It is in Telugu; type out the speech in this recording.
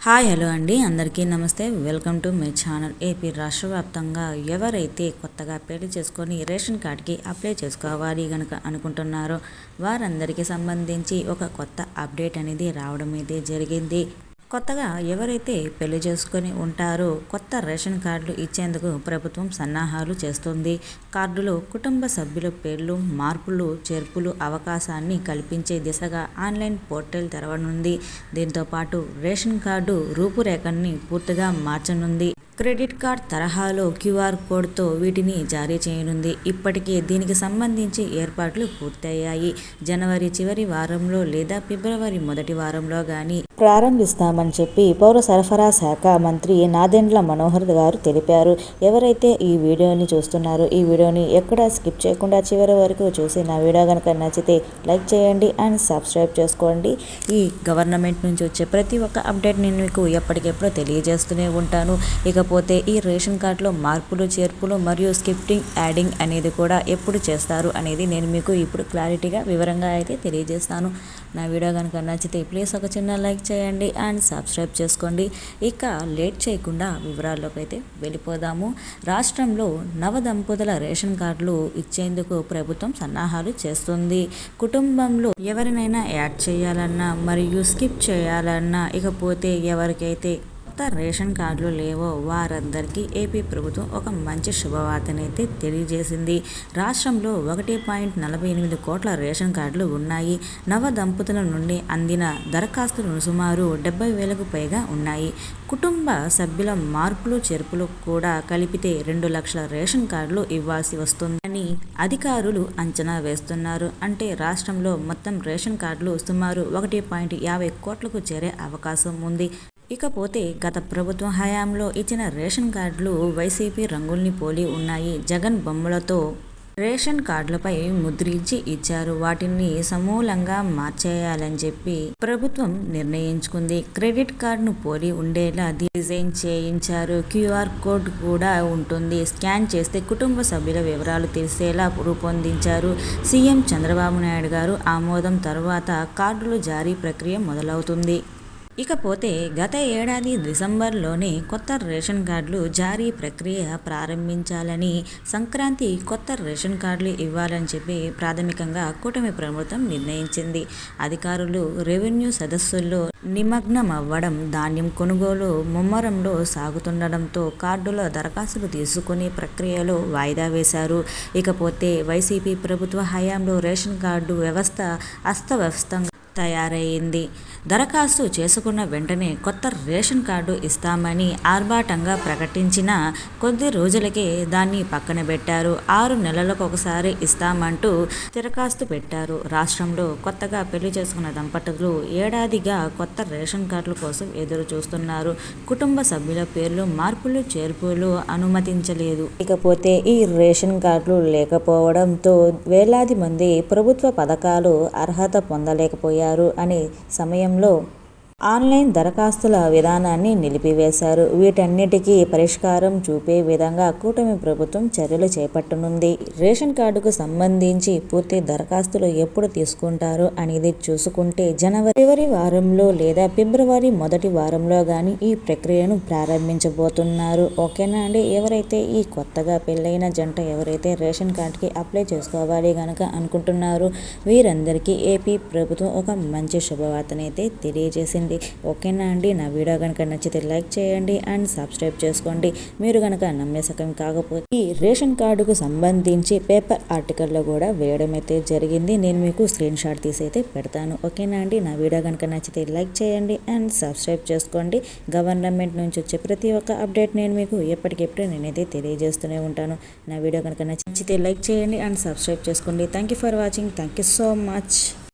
హాయ్ హలో అండి, అందరికీ నమస్తే. Welcome to my channel. AP రాష్ట్ర వ్యాప్తంగా ఎవరైతే కొత్తగా పెళ్లి చేసుకొని రేషన్ కార్డ్కి అప్లై చేసుకోవాలి కనుక అనుకుంటున్నారో వారందరికీ సంబంధించి ఒక కొత్త అప్డేట్ అనేది రావడం అయితే జరిగింది. కొత్తగా ఎవరైతే పెళ్లి చేసుకొని ఉంటారో కొత్త రేషన్ కార్డులు ఇచ్చేందుకు ప్రభుత్వం సన్నాహాలు చేస్తుంది. కార్డులో కుటుంబ సభ్యుల పేర్లు మార్పులు చేర్పులు అవకాశాన్ని కల్పించే దిశగా ఆన్లైన్ పోర్టల్ తెరవనుంది. దీంతోపాటు రేషన్ కార్డు రూపురేఖల్ని పూర్తిగా మార్చనుంది. క్రెడిట్ కార్డ్ తరహాలో క్యూఆర్ కోడ్తో వీటిని జారీ చేయనుంది. ఇప్పటికే దీనికి సంబంధించి ఏర్పాట్లు పూర్తయ్యాయి. జనవరి చివరి వారంలో లేదా ఫిబ్రవరి మొదటి వారంలో కానీ ప్రారంభిస్తామని చెప్పి పౌర సరఫరా శాఖ మంత్రి నాదెండ్ల మనోహర్ గారు తెలిపారు. ఎవరైతే ఈ వీడియోని చూస్తున్నారో ఈ వీడియోని ఎక్కడ స్కిప్ చేయకుండా చివరి వరకు చూసి నా వీడియో కనుక నచ్చితే లైక్ చేయండి అండ్ సబ్స్క్రైబ్ చేసుకోండి. ఈ గవర్నమెంట్ నుంచి వచ్చే ప్రతి ఒక్క అప్డేట్ నేను మీకు ఎప్పటికెప్పుడు తెలియజేస్తూనే ఉంటాను. ఇకపోతే ఈ రేషన్ కార్డులో మార్పులు చేర్పులు మరియు స్కిప్పింగ్ యాడింగ్ అనేది కూడా ఎప్పుడు చేస్తారు అనేది నేను మీకు ఇప్పుడు క్లారిటీగా వివరంగా అయితే తెలియజేస్తాను. నా వీడియో కనుక నచ్చితే ప్లీజ్ ఒక చిన్న లైక్ చేయండి అండ్ సబ్స్క్రైబ్ చేసుకోండి. ఇక లేట్ చేయకుండా వివరాల్లోకి అయితే వెళ్ళిపోదాము. రాష్ట్రంలో నవదంపతుల రేషన్ కార్డులు ఇచ్చేందుకు ప్రభుత్వం సన్నాహాలు చేస్తుంది. కుటుంబంలో ఎవరినైనా యాడ్ చేయాలన్నా మరియు స్కిప్ చేయాలన్నా ఇకపోతే ఎవరికైతే కొత్త రేషన్ కార్డులు లేవో వారందరికీ ఏపీ ప్రభుత్వం ఒక మంచి శుభవార్తనైతే తెలియజేసింది. రాష్ట్రంలో 1.48 కోట్ల రేషన్ కార్డులు ఉన్నాయి. నవ దంపతుల నుండి అందిన దరఖాస్తులు సుమారు 70,000కు పైగా ఉన్నాయి. కుటుంబ సభ్యుల మార్పులు చేర్పులు కూడా కలిపితే 2 లక్షల రేషన్ కార్డులు ఇవ్వాల్సి వస్తుందని అధికారులు అంచనా వేస్తున్నారు. అంటే రాష్ట్రంలో మొత్తం రేషన్ కార్డులు సుమారు 1.50 కోట్లకు చేరే అవకాశం ఉంది. ఇకపోతే గత ప్రభుత్వం హయాంలో ఇచ్చిన రేషన్ కార్డులు వైసీపీ రంగుల్ని పోలి ఉన్నాయి. జగన్ బొమ్మలతో రేషన్ కార్డులపై ముద్రించి ఇచ్చారు. వాటిని సమూలంగా మార్చేయాలని చెప్పి ప్రభుత్వం నిర్ణయించుకుంది. క్రెడిట్ కార్డును పోలి ఉండేలా డిజైన్ చేయించారు. క్యూఆర్ కోడ్ కూడా ఉంటుంది. స్కాన్ చేస్తే కుటుంబ సభ్యుల వివరాలు తెలిసేలా రూపొందించారు. సీఎం చంద్రబాబు నాయుడు గారు ఆమోదం తర్వాత కార్డుల జారీ ప్రక్రియ మొదలవుతుంది. ఇకపోతే గత ఏడాది డిసెంబర్లోనే కొత్త రేషన్ కార్డులు జారీ ప్రక్రియ ప్రారంభించాలని, సంక్రాంతి కొత్త రేషన్ కార్డులు ఇవ్వాలని చెప్పి ప్రాథమికంగా కూటమి ప్రభుత్వం నిర్ణయించింది. అధికారులు రెవెన్యూ సదస్సుల్లో నిమగ్నమవ్వడం, ధాన్యం కొనుగోలు ముమ్మరంలో సాగుతుండడంతో కార్డుల దరఖాస్తులు తీసుకునే ప్రక్రియలో వాయిదా వేశారు. ఇకపోతే వైసీపీ ప్రభుత్వ హయాంలో రేషన్ కార్డు వ్యవస్థ అస్తవ్యస్తంగా తయారయ్యింది. దరఖాస్తు చేసుకున్న వెంటనే కొత్త రేషన్ కార్డు ఇస్తామని ఆర్భాటంగా ప్రకటించిన కొద్ది రోజులకే దాన్ని పక్కన పెట్టారు. 6 నెలలకు ఒకసారి ఇస్తామంటూ దరఖాస్తు పెట్టారు. రాష్ట్రంలో కొత్తగా పెళ్లి చేసుకున్న దంపతులు ఏడాదిగా కొత్త రేషన్ కార్డుల కోసం ఎదురు చూస్తున్నారు. కుటుంబ సభ్యుల పేర్లు మార్పులు చేర్పులు అనుమతించలేదు. ఇకపోతే ఈ రేషన్ కార్డులు లేకపోవడంతో వేలాది మంది ప్రభుత్వ పథకాలు అర్హత పొందలేకపోయారు. అనే సమయంలో ఆన్లైన్ దరఖాస్తుల విధానాన్ని నిలిపివేశారు. వీటన్నిటికీ పరిష్కారం చూపే విధంగా కూటమి ప్రభుత్వం చర్యలు చేపట్టనుంది. రేషన్ కార్డుకు సంబంధించి పూర్తి దరఖాస్తులు ఎప్పుడు తీసుకుంటారు అనేది చూసుకుంటే జనవరి చివరి వారంలో లేదా ఫిబ్రవరి మొదటి వారంలో కానీ ఈ ప్రక్రియను ప్రారంభించబోతున్నారు. ఓకేనా అండి? ఎవరైతే ఈ కొత్తగా పెళ్ళైన జంట ఎవరైతే రేషన్ కార్డుకి అప్లై చేసుకోవాలి కనుక అనుకుంటున్నారో వీరందరికీ ఏపీ ప్రభుత్వం ఒక మంచి శుభవార్తనైతే తెలియజేసింది. ఓకేనా అండి? నా వీడియో కనుక నచ్చితే లైక్ చేయండి అండ్ సబ్స్క్రైబ్ చేసుకోండి. మీరు కనుక నమ్మేసకం కాకపోతే ఈ రేషన్ కార్డుకు సంబంధించి పేపర్ ఆర్టికల్లో కూడా వేయడం అయితే జరిగింది. నేను మీకు స్క్రీన్ షాట్ తీసి అయితే పెడతాను. ఓకేనా అండి? నా వీడియో కనుక నచ్చితే లైక్ చేయండి అండ్ సబ్స్క్రైబ్ చేసుకోండి. గవర్నమెంట్ నుంచి వచ్చే ప్రతి ఒక్క అప్డేట్ నేను మీకు ఎప్పటికెప్పుడు నేనైతే తెలియజేస్తూనే ఉంటాను. నా వీడియో కనుక నచ్చితే లైక్ చేయండి అండ్ సబ్స్క్రైబ్ చేసుకోండి. Thank you for watching. Thank you so much.